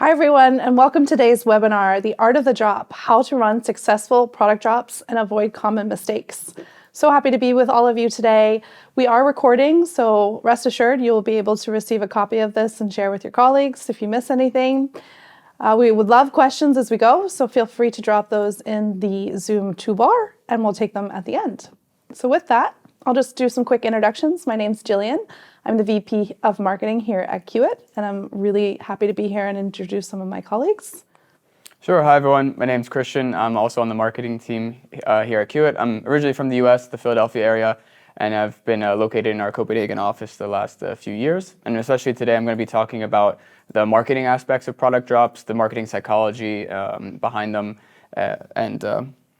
Hi everyone, and welcome to today's webinar, The Art of the Drop, How to Run Successful Product Drops and Avoid Common Mistakes. So happy to be with all of you today. We are recording, so rest assured you will be able to receive a copy of this and share with your colleagues if you miss anything. We would love questions as we go, so feel free to drop those in the Zoom toolbar and we'll take them at the end. So with that, I'll just do some quick introductions. My name's Jillian. I'm the VP of Marketing here at Qit, and I'm really happy to be here and introduce some of my colleagues. Sure. Hi, everyone. My name's Christian. I'm also on the marketing team here at Qit. I'm originally from the US, the Philadelphia area, and I've been located in our Copenhagen office the last few years. And especially today, I'm going to be talking about the marketing aspects of product drops, the marketing psychology behind them, and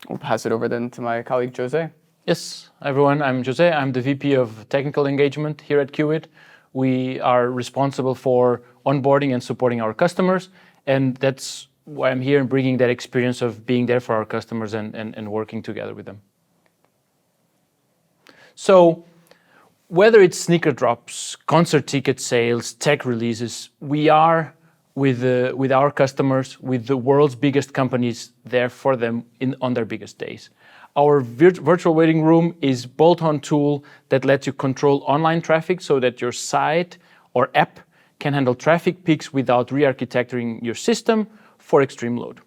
we'll pass it over then to my colleague, José. Yes, everyone, I'm José. I'm the VP of Technical Engagement here at Qit. We are responsible for onboarding and supporting our customers, and that's why I'm here and bringing that experience of being there for our customers and working together with them. So, whether it's sneaker drops, concert ticket sales, tech releases, we are with our customers, with the world's biggest companies, there for them on their biggest days. Our virtual waiting room is a bolt-on tool that lets you control online traffic so that your site or app can handle traffic peaks without re-architecting your system for extreme load.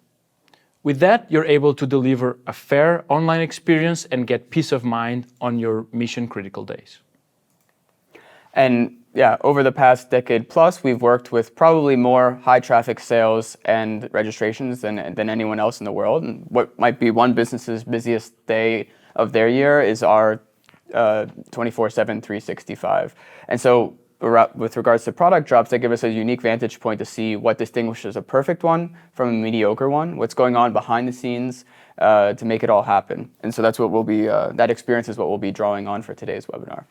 With that, you're able to deliver a fair online experience and get peace of mind on your mission-critical days. And yeah, over the past decade plus, we've worked with probably more high traffic sales and registrations than anyone else in the world. And what might be one business's busiest day of their year is our 24/7, 365. And so with regards to product drops, they give us a unique vantage point to see what distinguishes a perfect one from a mediocre one, what's going on behind the scenes to make it all happen. And so that's what we'll be, that experience is what we'll be drawing on for today's webinar.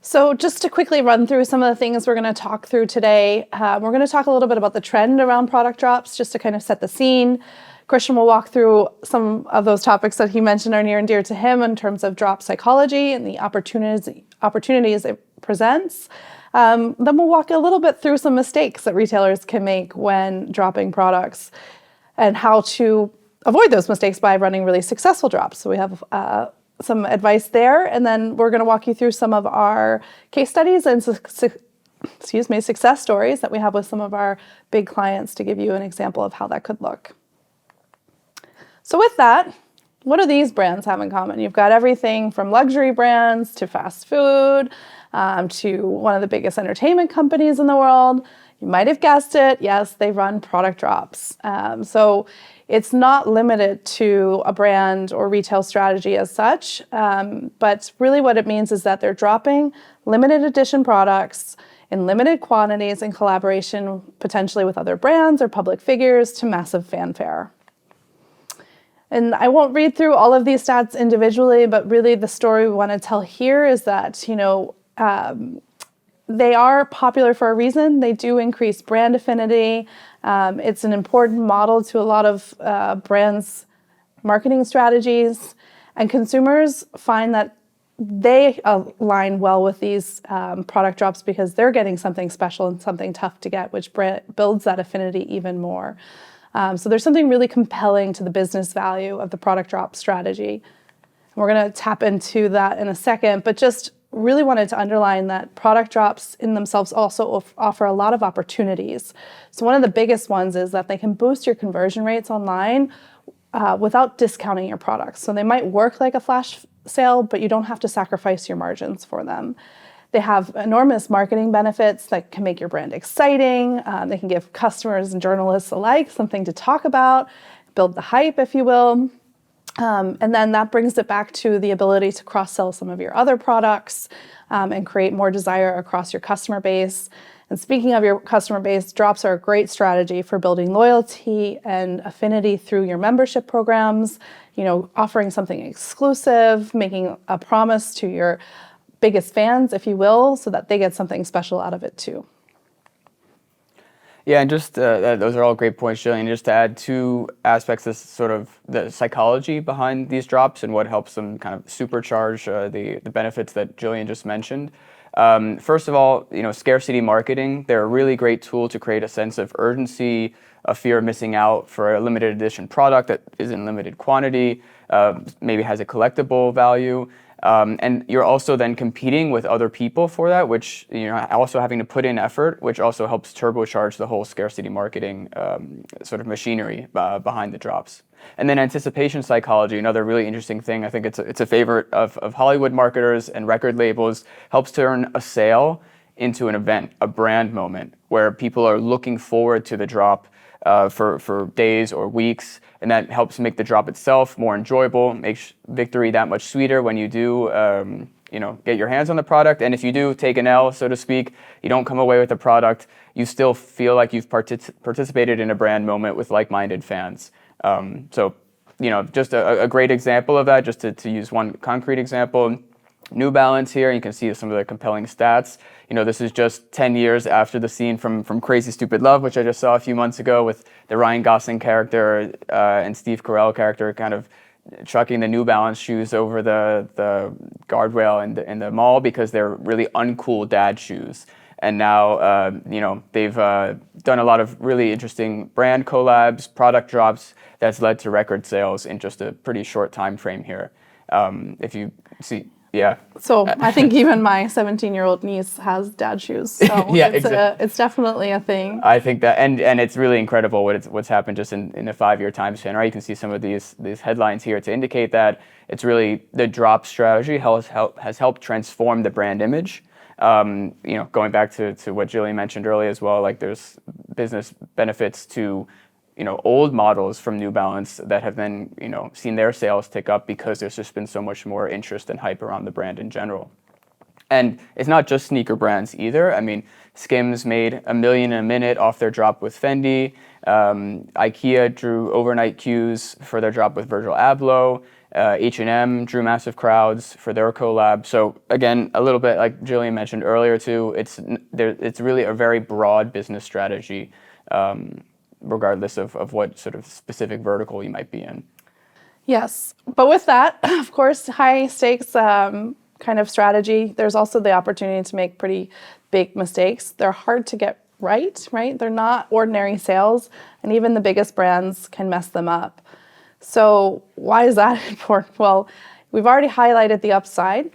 So just to quickly run through some of the things we're going to talk through today, we're going to talk a little bit about the trend around product drops, just to kind of set the scene. Christian will walk through some of those topics that he mentioned are near and dear to him in terms of drop psychology and the opportunities it presents. Then we'll walk a little bit through some mistakes that retailers can make when dropping products and how to avoid those mistakes by running really successful drops. So we have some advice there, and then we're going to walk you through some of our case studies and success stories that we have with some of our big clients to give you an example of how that could look. So with that, what do these brands have in common? You've got everything from luxury brands to fast food to one of the biggest entertainment companies in the world. You might have guessed it. Yes, they run product drops. So it's not limited to a brand or retail strategy as such, but really what it means is that they're dropping limited edition products in limited quantities in collaboration potentially with other brands or public figures to massive fanfare. And I won't read through all of these stats individually, but really the story we want to tell here is that, they are popular for a reason. They do increase brand affinity. It's an important model to a lot of brands' marketing strategies. And consumers find that they align well with these product drops because they're getting something special and something tough to get, which builds that affinity even more. So there's something really compelling to the business value of the product drop strategy. We're going to tap into that in a second, but just really wanted to underline that product drops in themselves also offer a lot of opportunities. So one of the biggest ones is that they can boost your conversion rates online without discounting your products. So they might work like a flash sale, but you don't have to sacrifice your margins for them. They have enormous marketing benefits that can make your brand exciting. They can give customers and journalists alike something to talk about, build the hype, if you will. And then that brings it back to the ability to cross-sell some of your other products and create more desire across your customer base. And speaking of your customer base, drops are a great strategy for building loyalty and affinity through your membership programs, offering something exclusive, making a promise to your biggest fans, if you will, so that they get something special out of it too. Yeah, and just those are all great points, Jillian. Just to add two aspects of sort of the psychology behind these drops and what helps them kind of supercharge the benefits that Jillian just mentioned. First of all, scarcity marketing. They're a really great tool to create a sense of urgency, a fear of missing out for a limited edition product that is in limited quantity, maybe has a collectible value. And you're also then competing with other people for that, which also having to put in effort, which also helps turbocharge the whole scarcity marketing sort of machinery behind the drops. And then anticipation psychology, another really interesting thing. I think it's a favorite of Hollywood marketers and record labels, helps turn a sale into an event, a brand moment, where people are looking forward to the drop for days or weeks, and that helps make the drop itself more enjoyable, makes victory that much sweeter when you do get your hands on the product. And if you do take an L, so to speak, you don't come away with the product, you still feel like you've participated in a brand moment with like-minded fans. So just a great example of that, just to use one concrete example. New Balance here, you can see some of the compelling stats. This is just 10 years after the scene from Crazy Stupid Love, which I just saw a few months ago, with the Ryan Gosling character and Steve Carell character kind of chucking the New Balance shoes over the guardrail in the mall because they're really uncool dad shoes. And now, they've done a lot of really interesting brand collabs, product drops that's led to record sales in just a pretty short time frame here. If you see. Yeah. So I think even my 17-year-old niece has dad shoes. So yeah, it's definitely a thing. I think that, and it's really incredible what's happened just in a 5-year time span. Right, you can see some of these headlines here to indicate that it's really the drop strategy has helped transform the brand image. Going back to what Jillian mentioned earlier as well, like there's business benefits to old models from New Balance that have then, seen their sales tick up because there's just been so much more interest and hype around the brand in general. And it's not just sneaker brands either. I mean, Skims made $1 million in a minute off their drop with Fendi. IKEA drew overnight queues for their drop with Virgil Abloh. H&M drew massive crowds for their collab. So again, a little bit like Jillian mentioned earlier too, it's really a very broad business strategy, regardless of what sort of specific vertical you might be in. Yes, but with that, of course, high stakes kind of strategy, there's also the opportunity to make pretty big mistakes. They're hard to get right? They're not ordinary sales, and even the biggest brands can mess them up. So why is that important? Well, we've already highlighted the upside,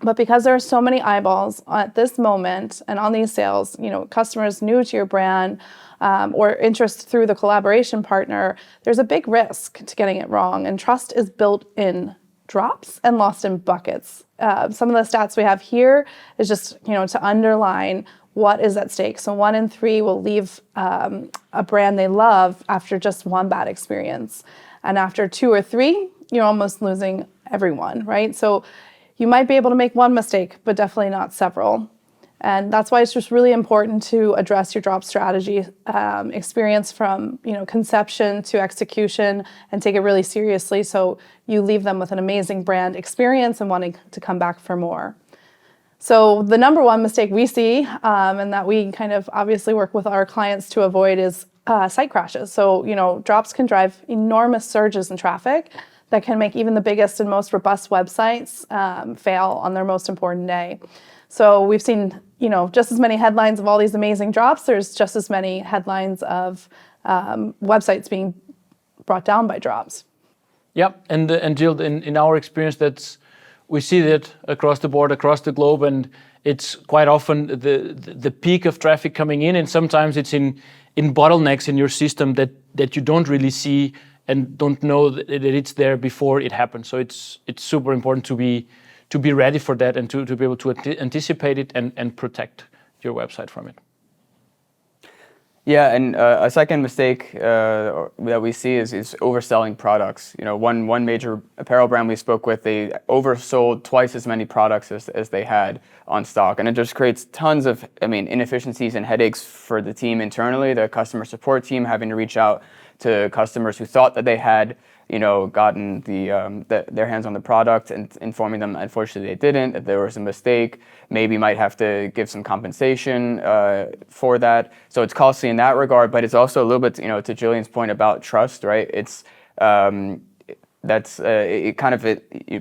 but because there are so many eyeballs at this moment and on these sales, customers new to your brand, or interest through the collaboration partner, there's a big risk to getting it wrong. And trust is built in drops and lost in buckets. Some of the stats we have here is just, to underline what is at stake. So 1 in 3 will leave a brand they love after just one bad experience. And after 2 or 3, you're almost losing everyone, right? So you might be able to make one mistake, but definitely not several. And that's why it's just really important to address your drop strategy experience from conception to execution, and take it really seriously so you leave them with an amazing brand experience and wanting to come back for more. So the number one mistake we see, and that we kind of obviously work with our clients to avoid, is site crashes. So drops can drive enormous surges in traffic that can make even the biggest and most robust websites fail on their most important day. So we've seen, just as many headlines of all these amazing drops, there's just as many headlines of websites being brought down by drops. Yeah, and Jill, in our experience, we see that across the board, across the globe, and it's quite often the peak of traffic coming in, and sometimes it's in bottlenecks in your system that you don't really see and don't know that it's there before it happens. So it's super important to be ready for that, and to be able to anticipate it and protect your website from it. Yeah, and a second mistake that we see is overselling products. One major apparel brand we spoke with, they oversold twice as many products as they had on stock, and it just creates tons of inefficiencies and headaches for the team internally, the customer support team having to reach out to customers who thought that they had gotten their hands on the product, and informing them unfortunately they didn't, that there was a mistake, maybe might have to give some compensation for that. So it's costly in that regard, but it's also a little bit, to Jillian's point about trust, right? It's that's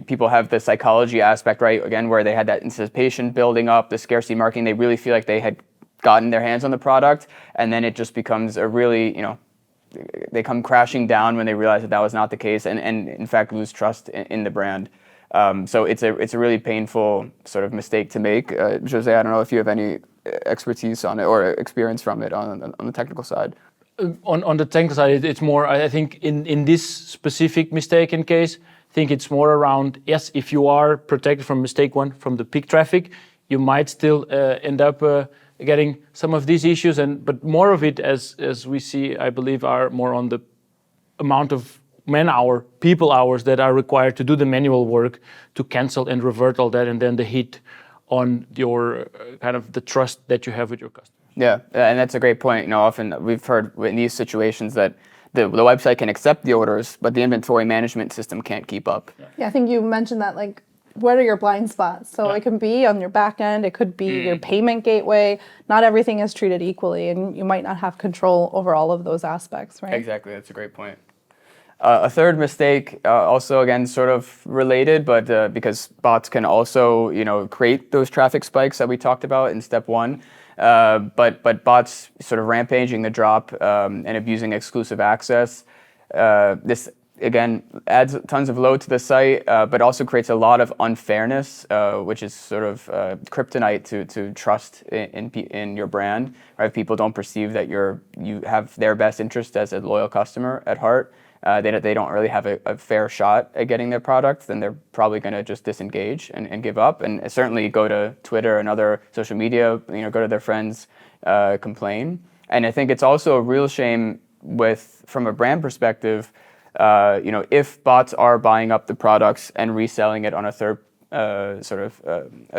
people have the psychology aspect, right? Again, where they had that anticipation building up, the scarcity marketing. They really feel like they had gotten their hands on the product, and then it just becomes a really, they come crashing down when they realize that was not the case, and in fact lose trust in the brand. So it's a really painful sort of mistake to make. José, I don't know if you have any expertise on it or experience from it on the technical side. On the technical side, it's more, I think, in this specific mistaken case, I think it's more around, yes, if you are protected from mistake one, from the peak traffic, you might still end up getting some of these issues, but more of it, as we see, I believe, are more on the amount of people hours that are required to do the manual work to cancel and revert all that, and then the hit on your kind of the trust that you have with your customer. Yeah, and that's a great point. Often we've heard in these situations that the website can accept the orders, but the inventory management system can't keep up. Yeah, I think you mentioned that, like, what are your blind spots? So it can be on your back end, it could be your payment gateway. Not everything is treated equally, and you might not have control over all of those aspects, right? Exactly, that's a great point. A third mistake, also again sort of related, but because bots can also create those traffic spikes that we talked about in step one, but bots sort of rampaging the drop and abusing exclusive access. This again adds tons of load to the site, but also creates a lot of unfairness, which is sort of kryptonite to trust in your brand. Right? People don't perceive that you have their best interest as a loyal customer at heart. They don't really have a fair shot at getting their product, then they're probably going to just disengage and give up, and certainly go to Twitter and other social media, go to their friends, complain. And I think it's also a real shame from a brand perspective, if bots are buying up the products and reselling it on a third a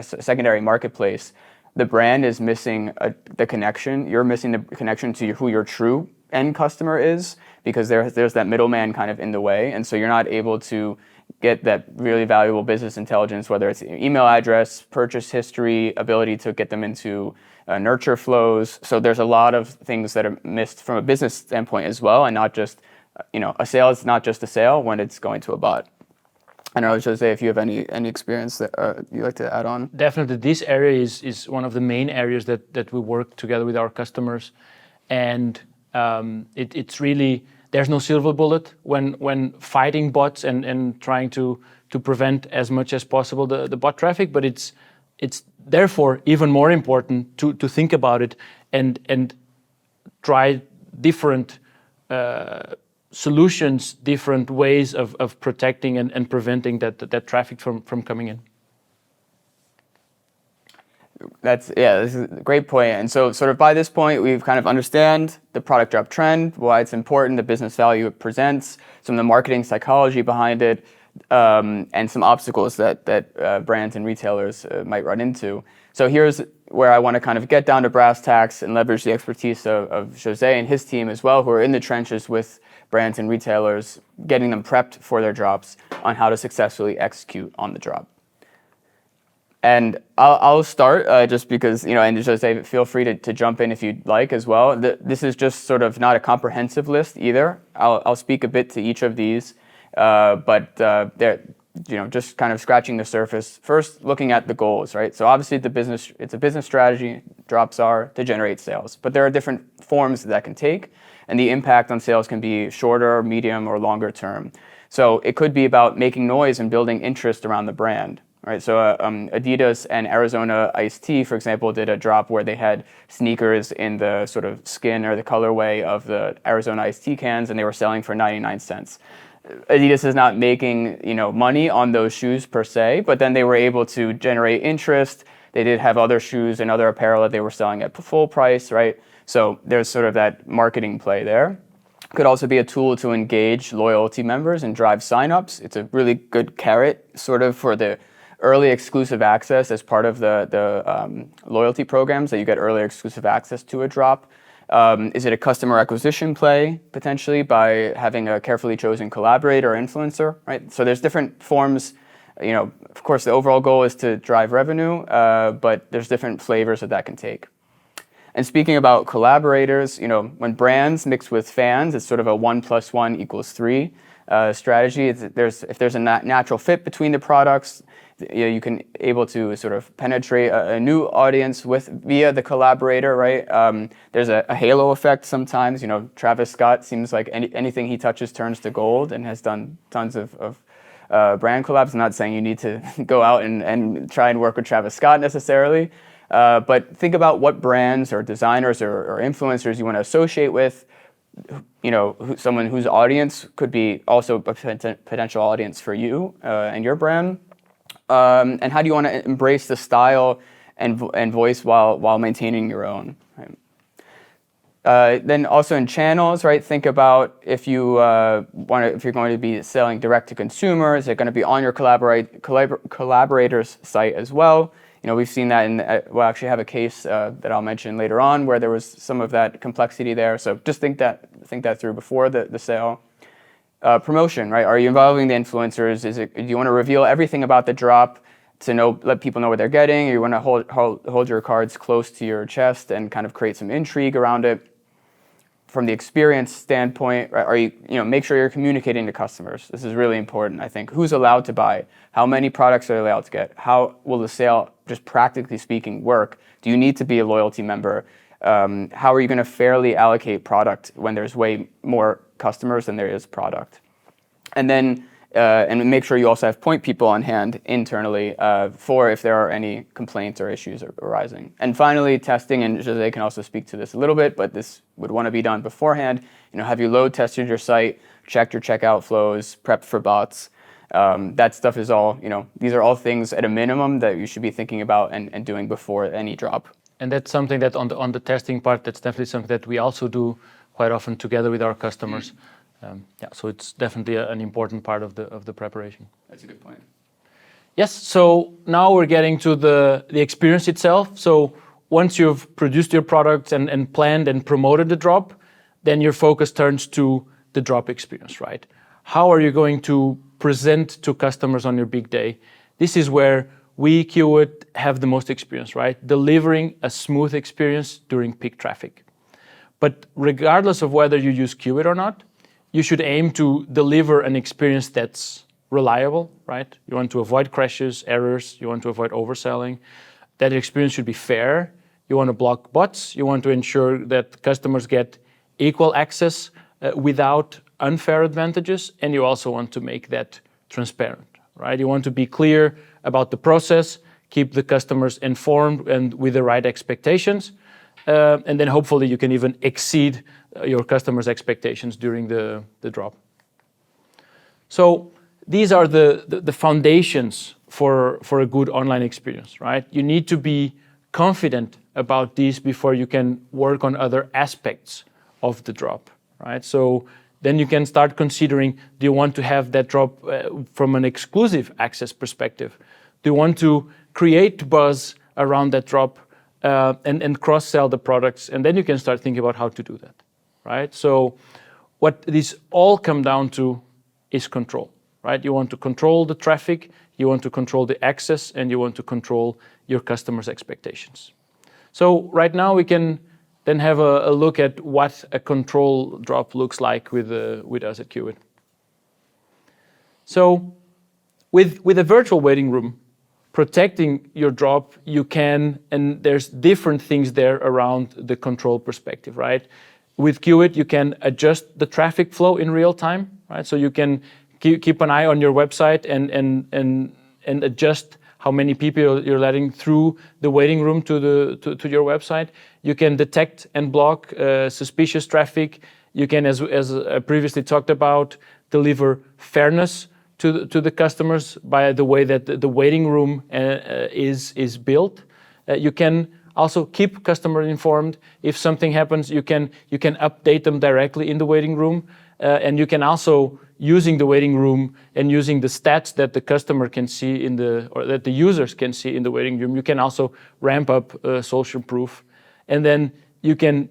secondary marketplace, the brand is missing the connection. You're missing the connection to who your true end customer is, because there's that middleman kind of in the way, and so you're not able to get that really valuable business intelligence, whether it's email address, purchase history, ability to get them into nurture flows. So there's a lot of things that are missed from a business standpoint as well, and not just a sale is not just a sale when it's going to a bot. I don't know, José, if you have any experience that you'd like to add on. Definitely, this area is one of the main areas that we work together with our customers, and it's really, there's no silver bullet when fighting bots and trying to prevent as much as possible the bot traffic, but it's therefore even more important to think about it and try different solutions, different ways of protecting and preventing that traffic from coming in. This is a great point. And so sort of by this point, we've kind of understand the product drop trend, why it's important, the business value it presents, some of the marketing psychology behind it, and some obstacles that brands and retailers might run into. So here's where I want to kind of get down to brass tacks and leverage the expertise of José and his team as well, who are in the trenches with brands and retailers, getting them prepped for their drops on how to successfully execute on the drop. And I'll start just because, and José, feel free to jump in if you'd like as well. This is just sort of not a comprehensive list either. I'll speak a bit to each of these, but they're, just kind of scratching the surface. First, looking at the goals, right? So obviously it's a business strategy, drops are to generate sales, but there are different forms that can take, and the impact on sales can be shorter, medium, or longer term. So it could be about making noise and building interest around the brand. Right, so Adidas and Arizona Iced Tea, for example, did a drop where they had sneakers in the sort of skin or the colorway of the Arizona Iced Tea cans, and they were selling for 99 cents. Adidas is not making money on those shoes per se, but then they were able to generate interest. They did have other shoes and other apparel that they were selling at full price, right? So there's sort of that marketing play there. Could also be a tool to engage loyalty members and drive signups. It's a really good carrot sort of for the early exclusive access as part of the loyalty programs that you get early exclusive access to a drop. Is it a customer acquisition play, potentially, by having a carefully chosen collaborator or influencer, right? So there's different forms. Of course, the overall goal is to drive revenue, but there's different flavors that can take. And speaking about collaborators, when brands mix with fans, it's sort of a 1 + 1 = 3. strategy. If there's a natural fit between the products, you can able to sort of penetrate a new audience via the collaborator, right? There's a halo effect sometimes. Travis Scott seems like anything he touches turns to gold, and has done tons of brand collabs. I'm not saying you need to go out and try and work with Travis Scott necessarily, but think about what brands or designers or influencers you want to associate with. Someone whose audience could be also a potential audience for you and your brand. And how do you want to embrace the style and voice while maintaining your own? Right? Then also in channels, right? Think about if you're going to be selling direct to consumer, is it going to be on your collaborator's site as well? We've seen that we'll actually have a case that I'll mention later on where there was some of that complexity there. So just think that through before the sale. Promotion, right? Are you involving the influencers? Do you want to reveal everything about the drop to let people know what they're getting? Or you want to hold your cards close to your chest and kind of create some intrigue around it? From the experience standpoint, right, are you make sure you're communicating to customers. This is really important, I think. Who's allowed to buy? How many products are they allowed to get? How will the sale, just practically speaking, work? Do you need to be a loyalty member? How are you going to fairly allocate product when there's way more customers than there is product? And then and make sure you also have point people on hand internally for if there are any complaints or issues arising. And finally, testing, and José can also speak to this a little bit, but this would want to be done beforehand. Have you load tested your site, checked your checkout flows, prepped for bots? That stuff is all, these are all things at a minimum that you should be thinking about and doing before any drop. And that's something that on the testing part, that's definitely something that we also do quite often together with our customers. So it's definitely an important part of the preparation. That's a good point. Yes, so now we're getting to the experience itself. So once you've produced your products and planned and promoted the drop, then your focus turns to the drop experience, right? How are you going to present to customers on your big day? This is where we, Qt, have the most experience, right? Delivering a smooth experience during peak traffic. But regardless of whether you use Qt or not, you should aim to deliver an experience that's reliable, right? You want to avoid crashes, errors, you want to avoid overselling. That experience should be fair. You want to block bots. You want to ensure that customers get equal access without unfair advantages. And you also want to make that transparent, right? You want to be clear about the process, keep the customers informed and with the right expectations. And then hopefully you can even exceed your customers' expectations during the drop. So these are the foundations for a good online experience, right? You need to be confident about these before you can work on other aspects of the drop, right? So then you can start considering, do you want to have that drop from an exclusive access perspective? Do you want to create buzz around that drop and cross-sell the products? And then you can start thinking about how to do that, right? So what these all come down to is control, right? You want to control the traffic, you want to control the access, and you want to control your customers' expectations. So right now we can then have a look at what a control drop looks like with us at Qt. So with a virtual waiting room, protecting your drop, you can, and there's different things there around the control perspective, right? With Qt, you can adjust the traffic flow in real time, right? So you can keep an eye on your website and adjust how many people you're letting through the waiting room to your website. You can detect and block suspicious traffic. You can, as I previously talked about, deliver fairness to the customers by the way that the waiting room is built. You can also keep customers informed. If something happens, you can update them directly in the waiting room. And you can also, using the waiting room and using the stats that the customer can see or that the users can see in the waiting room, you can also ramp up social proof. And then you can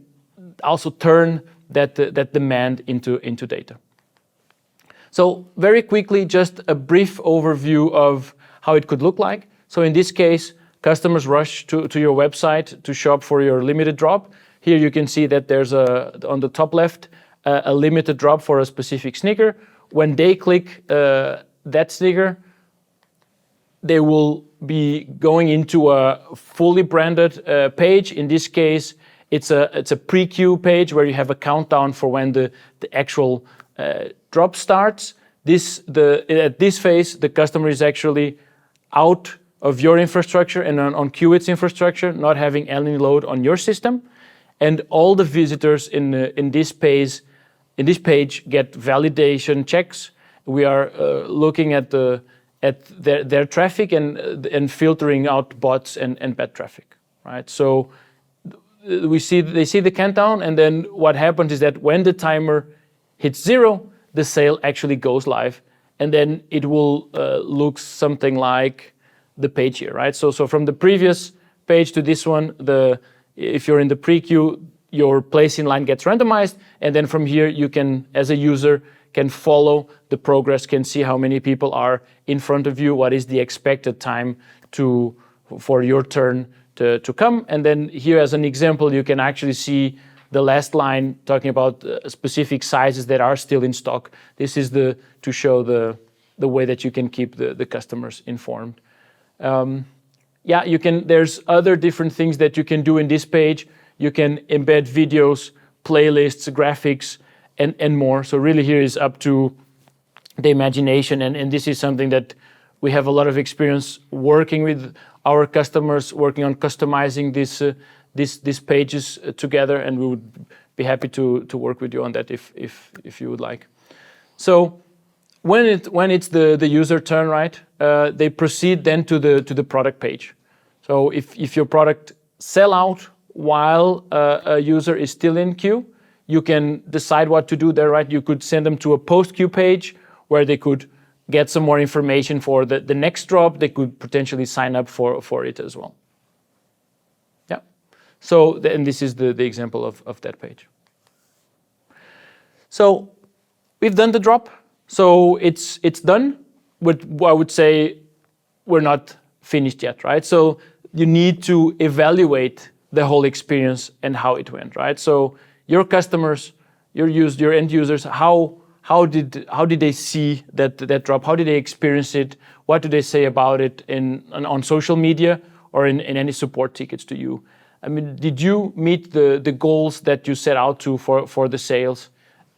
also turn that demand into data. So very quickly, just a brief overview of how it could look like. So in this case, customers rush to your website to shop for your limited drop. Here you can see that there's on the top left, a limited drop for a specific sneaker. when they click that sneaker, they will be going into a fully branded page. In this case, it's a pre-queue page where you have a countdown for when the actual drop starts. At this phase, the customer is actually out of your infrastructure and on Qubit's infrastructure, not having any load on your system, and all the visitors in this page get validation checks. We are looking at their traffic and filtering out bots and bad traffic, right? So they see the countdown, and then what happens is that when the timer hits 0, the sale actually goes live, and then it will look something like the page here, right? So from the previous page to this one, if you're in the pre-queue, your place in line gets randomized, and then from here you can, as a user, can follow the progress, can see how many people are in front of you, what is the expected time for your turn to come. And then here as an example, you can actually see the last line talking about specific sizes that are still in stock. This is to show the way that you can keep the customers informed. There's other different things that you can do in this page. You can embed videos, playlists, graphics, and more. So really here is up to the imagination, and this is something that we have a lot of experience working with our customers, working on customizing these pages together, and we would be happy to work with you on that if you would like. So when it's the user turn, right, they proceed then to the product page. So if your product sell out while a user is still in queue, you can decide what to do there, right? You could send them to a post-queue page where they could get some more information for the next drop. They could potentially sign up for it as well. Yeah. So, and this is the example of that page. So we've done the drop. So it's done. But I would say we're not finished yet, right? So you need to evaluate the whole experience and how it went, right? So your customers, your end users, how did they see that drop? How did they experience it? What do they say about it on social media or in any support tickets to you? I mean, did you meet the goals that you set out to for the sales?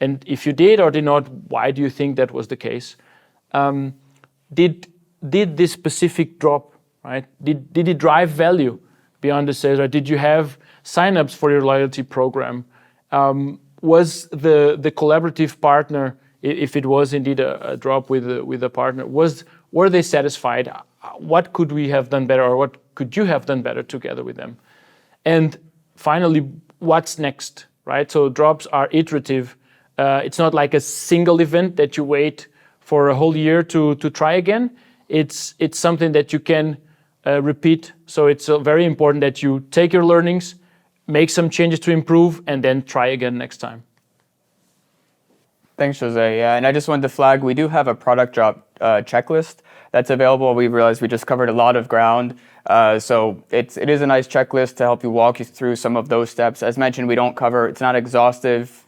And if you did or did not, why do you think that was the case? Did this specific drop, right? Did it drive value beyond the sales? Or did you have signups for your loyalty program? Was the collaborative partner, if it was indeed a drop with a partner, were they satisfied? What could we have done better, or what could you have done better together with them? And finally, what's next, right? So drops are iterative. It's not like a single event that you wait for a whole year to try again. It's something that you can repeat. So it's very important that you take your learnings, make some changes to improve, and then try again next time. Thanks, Jose. Yeah, and I just wanted to flag, we do have a product drop checklist that's available. We realized we just covered a lot of ground. So it is a nice checklist to help you walk you through some of those steps. As mentioned, we don't cover, it's not exhaustive,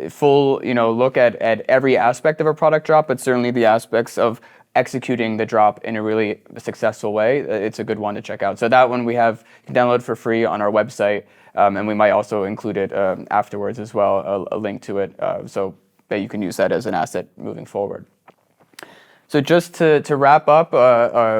full look at every aspect of a product drop, but certainly the aspects of executing the drop in a really successful way. It's a good one to check out. So that one you can download for free on our website, and we might also include it afterwards as well, a link to it, so that you can use that as an asset moving forward. So just to wrap up,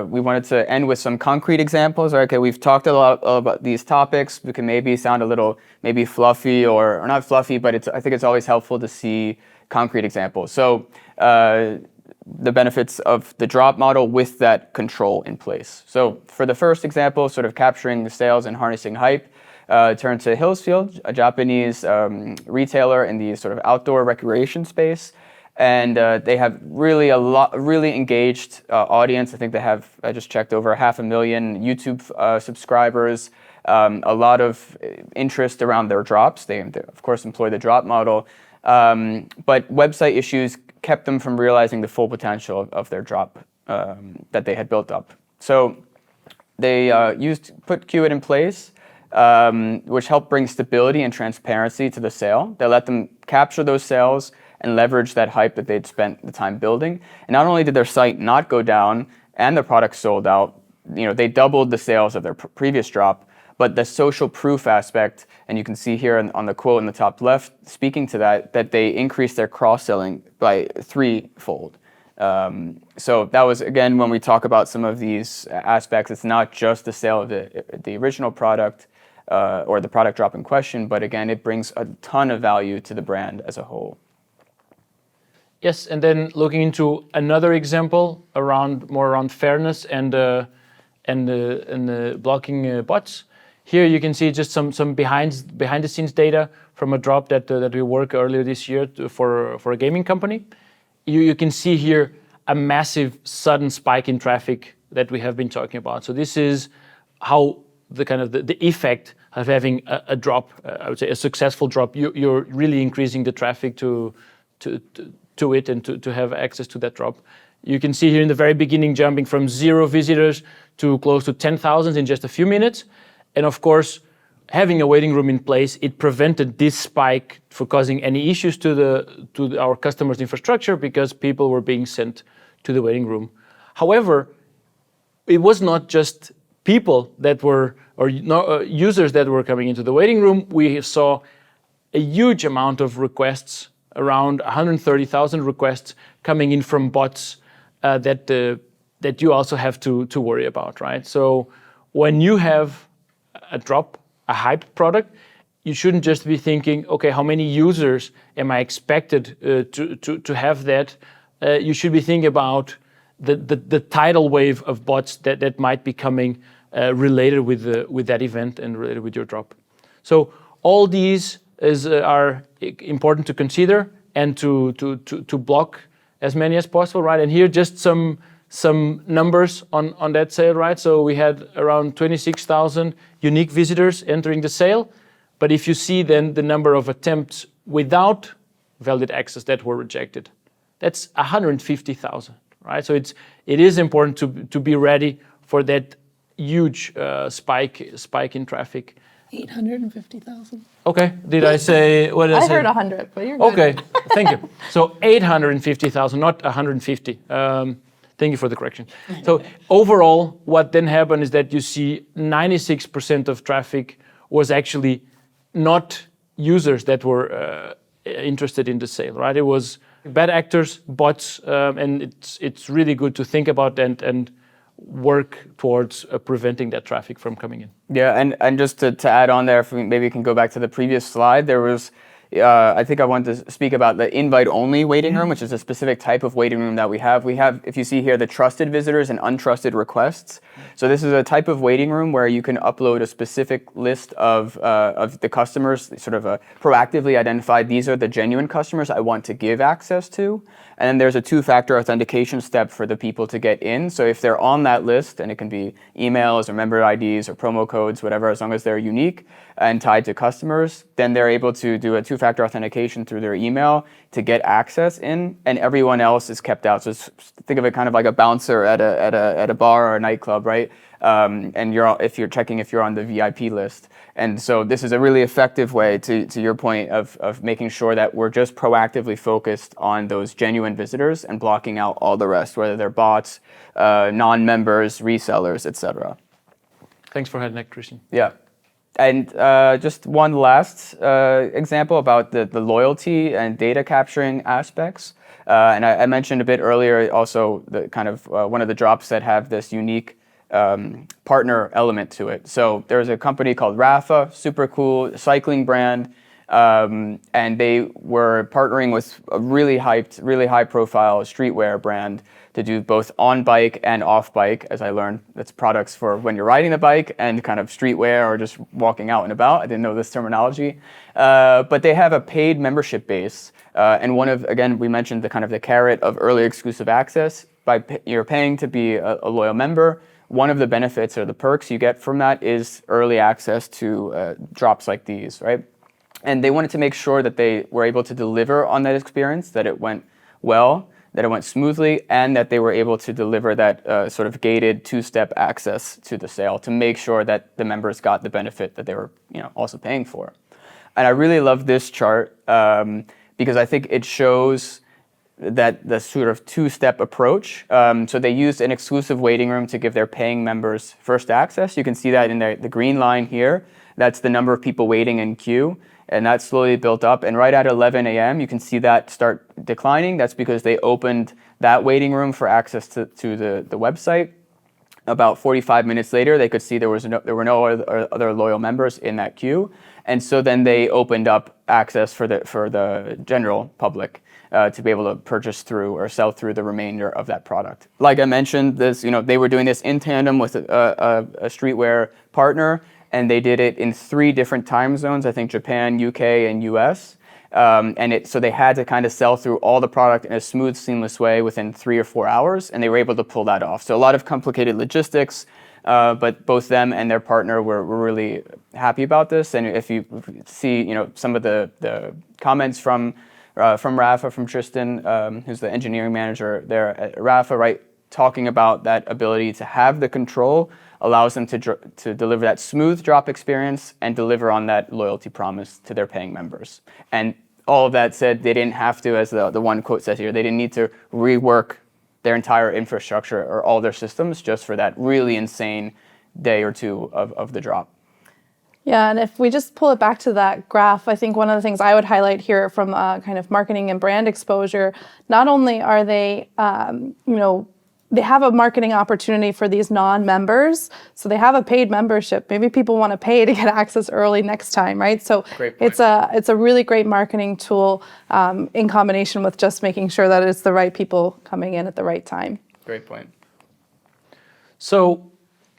we wanted to end with some concrete examples. Okay, we've talked a lot about these topics. We can maybe sound a little fluffy or not fluffy, but I think it's always helpful to see concrete examples. So the benefits of the drop model with that control in place. So for the first example, sort of capturing the sales and harnessing hype, turn to Hillsfield, a Japanese retailer in the sort of outdoor recreation space. And they have really engaged audience. I think they have, I just checked, over 500,000 YouTube subscribers, a lot of interest around their drops. They of course employ the drop model, but website issues kept them from realizing the full potential of their drop that they had built up. So they put Qubit in place, which helped bring stability and transparency to the sale. They let them capture those sales and leverage that hype that they'd spent the time building. And not only did their site not go down and the product sold out, they doubled the sales of their previous drop, but the social proof aspect, and you can see here on the quote in the top left, speaking to that they increased their cross-selling by 3-fold. So that was, again, when we talk about some of these aspects, it's not just the sale of the original product or the product drop in question, but again, it brings a ton of value to the brand as a whole. Yes, and then looking into another example more around fairness and blocking bots. Here you can see just some behind the scenes data from a drop that we worked earlier this year for a gaming company. You can see here a massive sudden spike in traffic that we have been talking about. So this is how the effect of having a drop, I would say a successful drop. You're really increasing the traffic to it and to have access to that drop. You can see here in the very beginning jumping from 0 visitors to close to 10,000 in just a few minutes. And of course, having a waiting room in place, it prevented this spike from causing any issues to our customers' infrastructure because people were being sent to the waiting room. However, it was not just people that were, or users that were coming into the waiting room. We saw a huge amount of requests, around 130,000 requests coming in from bots that you also have to worry about, right? So when you have a drop, a hype product, you shouldn't just be thinking, okay, how many users am I expected to have that? You should be thinking about the tidal wave of bots that might be coming related with that event and related with your drop. So all these are important to consider and to block as many as possible, right? And here just some numbers on that sale, right? So we had around 26,000 unique visitors entering the sale. But if you see then the number of attempts without valid access that were rejected, that's 150,000, right? So it is important to be ready for that huge spike in traffic. 850,000. Okay, did I say, what did I say? I heard 100, but you're good. Okay, thank you. So 850,000, not 150. Thank you for the correction. So overall, what then happened is that you see 96% of traffic was actually not users that were interested in the sale, right? It was bad actors, bots, and it's really good to think about and work towards preventing that traffic from coming in. Yeah, and just to add on there, if maybe we can go back to the previous slide, there was, I think I wanted to speak about the invite-only waiting room, which is a specific type of waiting room that we have. We have, if you see here, the trusted visitors and untrusted requests. So this is a type of waiting room where you can upload a specific list of the customers, sort of proactively identify, these are the genuine customers I want to give access to. And then there's a 2-factor authentication step for the people to get in. So if they're on that list, and it can be emails or member IDs or promo codes, whatever, as long as they're unique and tied to customers, then they're able to do a 2-factor authentication through their email to get access in, and everyone else is kept out. So think of it kind of like a bouncer at a bar or a nightclub, right? And if you're checking if you're on the VIP list. And so this is a really effective way, to your point, of making sure that we're just proactively focused on those genuine visitors and blocking out all the rest, whether they're bots, non-members, resellers, etc. Thanks for that, Christian. Yeah. And just one last example about the loyalty and data capturing aspects. And I mentioned a bit earlier also the kind of one of the drops that have this unique partner element to it. So there's a company called Rafa, super cool cycling brand, and they were partnering with a really hyped, really high profile streetwear brand to do both on bike and off bike. As I learned, that's products for when you're riding the bike and kind of streetwear or just walking out and about. I didn't know this terminology, but they have a paid membership base, and again, we mentioned the kind of the carrot of early exclusive access. You're paying to be a loyal member. One of the benefits or the perks you get from that is early access to drops like these, right? And they wanted to make sure that they were able to deliver on that experience, that it went well, that it went smoothly, and that they were able to deliver that sort of gated 2-step access to the sale to make sure that the members got the benefit that they were also paying for. And I really love this chart because I think it shows that the sort of two-step approach. So they used an exclusive waiting room to give their paying members first access. You can see that in the green line here. That's the number of people waiting in queue, and that slowly built up. And right at 11 a.m., you can see that start declining. That's because they opened that waiting room for access to the website. About 45 minutes later, they could see there were no other loyal members in that queue, and so then they opened up access for the general public to be able to purchase through or sell through the remainder of that product. Like I mentioned, they were doing this in tandem with a streetwear partner, and they did it in 3 different time zones. I think Japan, UK, and US. So they had to kind of sell through all the product in a smooth, seamless way within 3 or 4 hours, and they were able to pull that off. So a lot of complicated logistics, but both them and their partner were really happy about this. And if you see, some of the comments from Rafa, from Tristan, who's the engineering manager there at Rafa, right, talking about that ability to have the control allows them to deliver that smooth drop experience and deliver on that loyalty promise to their paying members. And all of that said, they didn't have to, as the one quote says here, they didn't need to rework their entire infrastructure or all their systems just for that really insane day or two of the drop. Yeah, and if we just pull it back to that graph, I think one of the things I would highlight here from kind of marketing and brand exposure, not only are they, they have a marketing opportunity for these non-members. So they have a paid membership. Maybe people want to pay to get access early next time, right? So it's a really great marketing tool in combination with just making sure that it's the right people coming in at the right time. Great point. So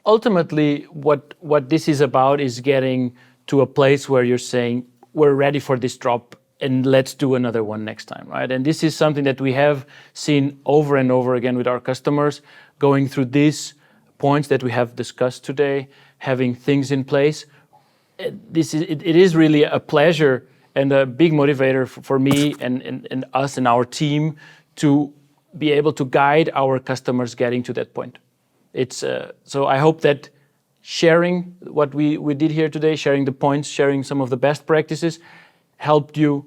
ultimately, what this is about is getting to a place where you're saying, we're ready for this drop, and let's do another one next time, right? And this is something that we have seen over and over again with our customers, going through these points that we have discussed today, having things in place. It is really a pleasure and a big motivator for me and us and our team to be able to guide our customers getting to that point. So I hope that sharing what we did here today, sharing the points, sharing some of the best practices, helped you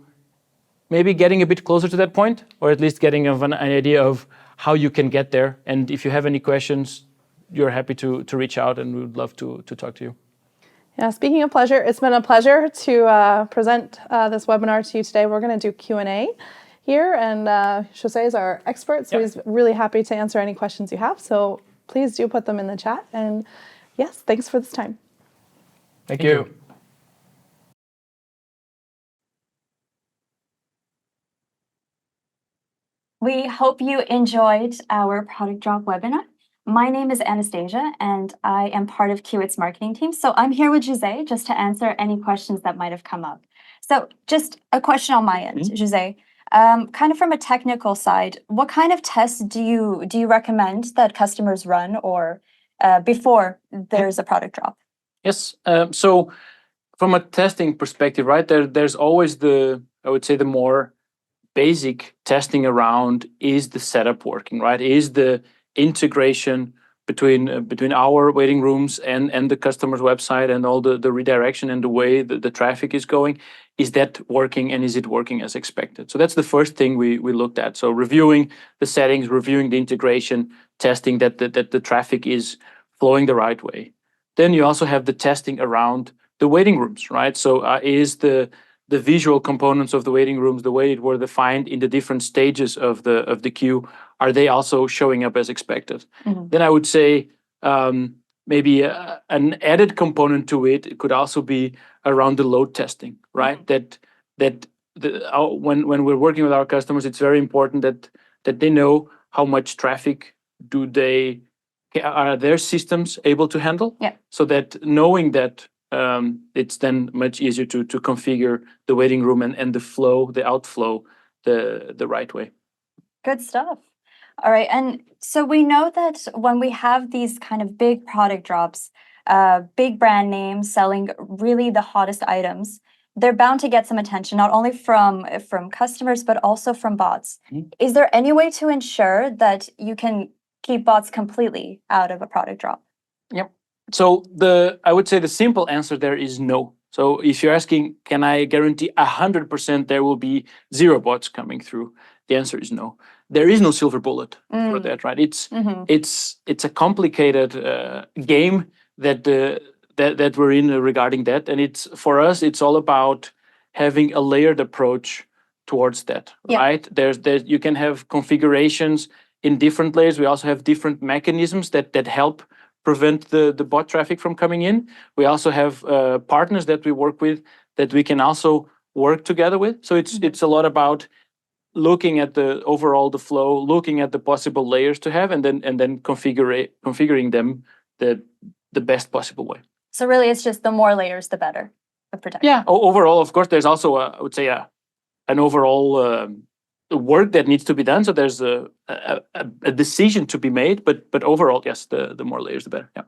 maybe getting a bit closer to that point, or at least getting an idea of how you can get there. And if you have any questions, you're happy to reach out, and we would love to talk to you. Yeah, speaking of pleasure, it's been a pleasure to present this webinar to you today. We're going to do Q&A here, and José is our expert, so he's really happy to answer any questions you have. So please do put them in the chat. And yes, thanks for this time. Thank you. We hope you enjoyed our product drop webinar. My name is Anastasia, and I am part of Kiwit's marketing team. So I'm here with José just to answer any questions that might have come up. So just a question on my end, José. Kind of from a technical side, what kind of tests do you recommend that customers run or before there's a product drop? Yes. So from a testing perspective, right, there's always I would say the more basic testing around, is the setup working, right? Is the integration between our waiting rooms and the customer's website and all the redirection and the way the traffic is going, is that working, and is it working as expected? So that's the first thing we looked at. So reviewing the settings, reviewing the integration, testing that the traffic is flowing the right way. Then you also have the testing around the waiting rooms, right? So is the visual components of the waiting rooms, the way it were defined in the different stages of the queue, are they also showing up as expected? Mm-hmm. Then I would say maybe an added component to it could also be around the load testing, right? Mm-hmm. When we're working with our customers, it's very important that they know how much traffic are their systems able to handle. Yeah. So that knowing that, it's then much easier to configure the waiting room and the outflow the right way. Good stuff. All right. And so we know that when we have these kind of big product drops, big brand names selling really the hottest items, they're bound to get some attention, not only from customers, but also from bots. Mm-hmm. Is there any way to ensure that you can keep bots completely out of a product drop? Yep. So I would say the simple answer there is no. So if you're asking, can I guarantee 100% there will be 0 bots coming through? The answer is no. There is no silver bullet for that, right? It's a complicated game that we're in regarding that, and it's for us. It's all about having a layered approach towards that, right? There's you can have configurations in different layers. We also have different mechanisms that help prevent the bot traffic from coming in. We also have partners that we work with that we can also work together with. So it's a lot about looking at the overall the flow, looking at the possible layers to have, and then configuring them the best possible way. So really, it's just the more layers, the better of protection. Yeah. Overall, of course, there's also I would say an overall work that needs to be done. So there's a decision to be made, but overall, yes, the more layers, the better. Yeah.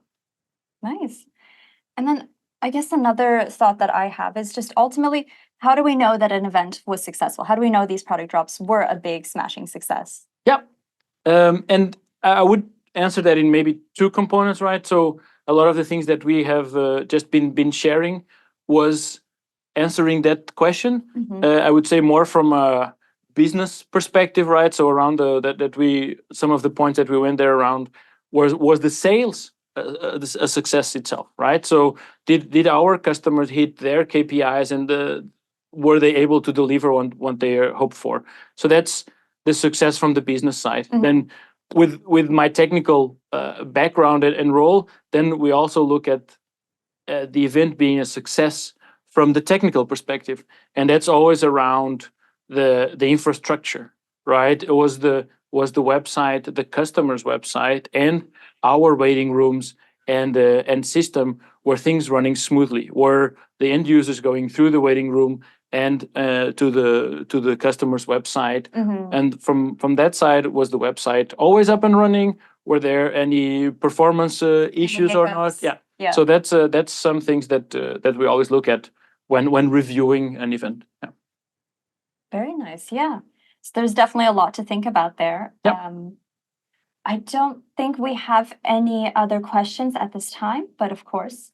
Nice. And then I guess another thought that I have is just ultimately, how do we know that an event was successful? How do we know these product drops were a big smashing success? Yeah. And I would answer that in maybe 2 components, right? So a lot of the things that we have just been sharing was answering that question. I would say more from a business perspective, right? So around some of the points that we went there around was the sales a success itself, right? So did our customers hit their KPIs, and were they able to deliver on what they hoped for? So that's the success from the business side. Then with my technical background and role, then we also look at the event being a success from the technical perspective, and that's always around the infrastructure, right? It was the website, the customer's website, and our waiting rooms and system, were things running smoothly, were the end users going through the waiting room and to the customer's website, and from that side, was the website always up and running? Were there any performance issues or not? Yeah. So that's some things that we always look at when reviewing an event. Yeah. Very nice. Yeah. So there's definitely a lot to think about there. Yep. I don't think we have any other questions at this time, but of course,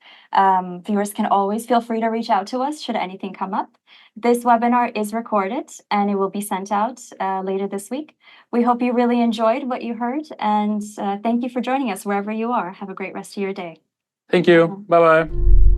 viewers can always feel free to reach out to us should anything come up. This webinar is recorded and it will be sent out later this week. We hope you really enjoyed what you heard, and thank you for joining us wherever you are. Have a great rest of your day. Thank you. Bye-bye.